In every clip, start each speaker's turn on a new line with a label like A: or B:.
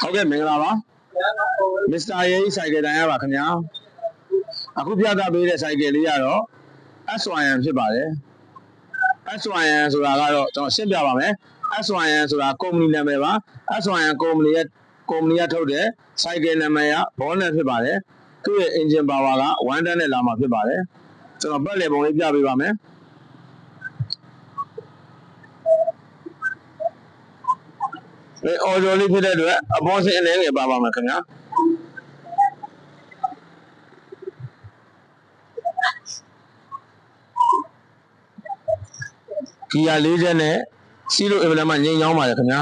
A: ဟုတ်ကဲ့မင်္ဂလာပါမစ္စတာရေးဆိုင်ကယ်တိုင်ရပါခင်ဗျာအခုပြသပေးတဲ့ဆိုင်ကယ်လေးကတော့ SYN ဖြစ်ပါတယ် SYN ဆိုတာကတော့ကျွန်တော်ရှင်းပြပါမယ် SYN ဆိုတာကုမ္ပဏီနာမည်ပါ SYN ကုမ္ပဏီကထုတ်တဲ့ဆိုင်ကယ်နာမည်က Bonnet ဖြစ်ပါတယ်သူ့ရဲ့ engine power က1 ton နဲ့လာမှာဖြစ်ပါတယ်ကျွန်တော်ပတ်လည်ပုံလေးပြပေးပါမယ်အော်ဂျိုလေးဖြစ်တဲ့အတွက်အပေါ်စင်းအနေနဲ့ပါပါမယ်ခင်ဗျာဂီယာ၄ချက်နဲ့စီးလို့အင်မတန်မှငြိမ်ချောင်းပါတယ်ခင်ဗျာ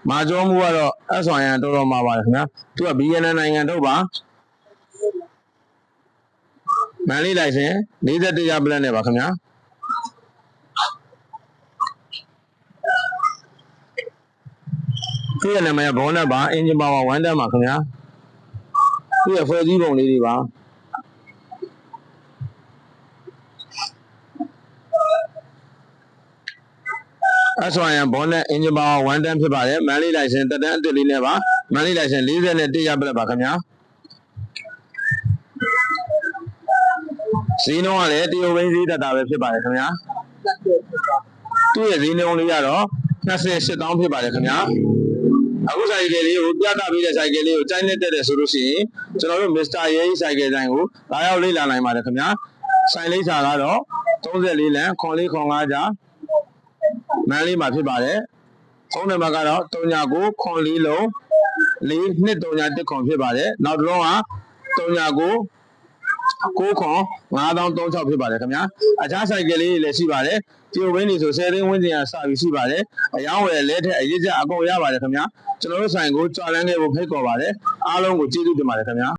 A: မာကျောမှုကတော့ SYN တော်တော်မှာပါတယ်ခင်ဗျာသူက BNN နိုင်ငံထုတ်ပါမန်လေးလိုက်စင်41ရပလက်နဲ့ပါခင်ဗျာသူ့ရဲ့နာမည်က Bonnet ပါ engine power 1 ton ပါခင်ဗျာသူ့ရဲ့ဖွဲ့စည်းပုံလေးတွေပါSYN Bonnet engine power 1 ton ဖြစ်ပါတယ်မန်လေးလိုက်စင်တက်တန်းအစ်စ်လေးနဲ့ပါမန်လေးလိုက်စင်41ရပလက်ပါခင်ဗျာဈေးနှုန်းကလည်းတရုတ်ဘိန်းဈေးတက်တာပဲဖြစ်ပါတယ်ခင်ဗျာသူ့ရဲ့ဈေးနှုန်းလေးကတော့28,000ဖြစ်ပါတယ်ခင်ဗျာအခုဆိုင်ကယ်လေးကိုပြသပေးတဲ့ဆိုင်ကယ်လေးကိုကြိုက်လက်တက်တယ်ဆိုလို့ရှိရင်ကျွန်တော်တို့ Mr. Yei ဆိုင်ကယ်တိုင်းကိုလာရောက်လေ့လာနိုင်ပါတယ်ခင်ဗျာဆိုင်လိပ်စာကတော့34လမ်းခွန်လေးခွန်5ကြားမန်းလေးမှာဖြစ်ပါတယ်ဖုန်းနံပါတ်ကတော့39ခွန်4လုံး4231ခွန်ဖြစ်ပါတယ်နောက်တစ်လုံးက39 9ခွန်9036ဖြစ်ပါတယ်ခင်ဗျာအခြားဆိုင်ကယ်လေးတွေလည်းရှိပါတယ်တရုတ်ဘိန်းတွေဆို10သိန်းဝန်းကျင်ကစပြီးရှိပါတယ်အယောင်းဝယ်လက်ထက်အရေးကြအကုန်ရပါတယ်ခင်ဗျာကျွန်တော်တို့ဆိုင်ကိုကြွားလန်းခဲ့ဖို့ဖိတ်ခေါ်ပါတယ်အားလုံးကိုကျေးဇူးတင်ပါတယ်ခင်ဗျာ